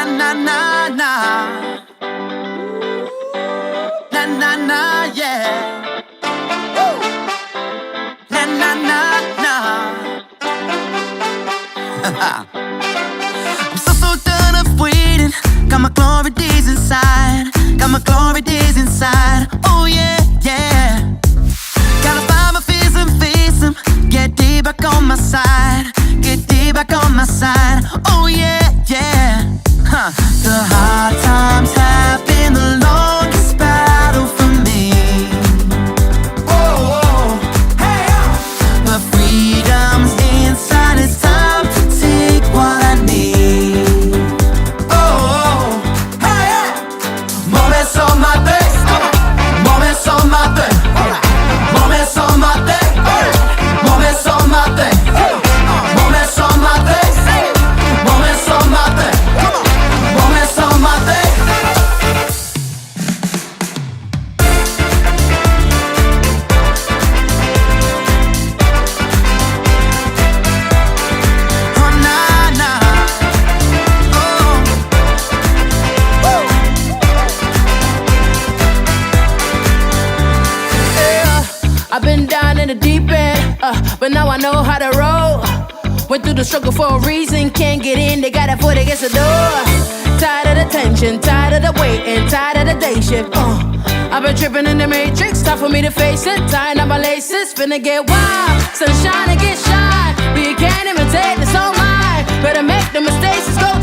na na na. Na na na, yeah. Woo. Na na na na. I'm so done of waiting. Got my glory days inside. Got my glory days inside. Oh yeah, yeah. Gotta find my fears and face them. Get deep back on my side. Get deep back on my side. Oh yeah, yeah. Huh. The hard times have been the longest battle for me. Oh, oh. Hey, but freedom's inside. It's time to take what I need. Oh, oh. Hey, moments on my day. Moments on my day. Moments on my day. Moments on my day. Moments on my day. Moments on my day. Moments on my day. Oh nah nah. Oh. Woo. Yeah, I've been down in the deep end, but now I know how to roll. Went through the struggle for a reason, can't get in, they got a foot against the door. Tired of the tension, tired of the waiting, tired of the day shift. I've been tripping in the matrix, time for me to face it. Tying up my laces, finna get wild. Sunshine and get shine, but you can't imitate the soul line. Better make the mistakes, let's go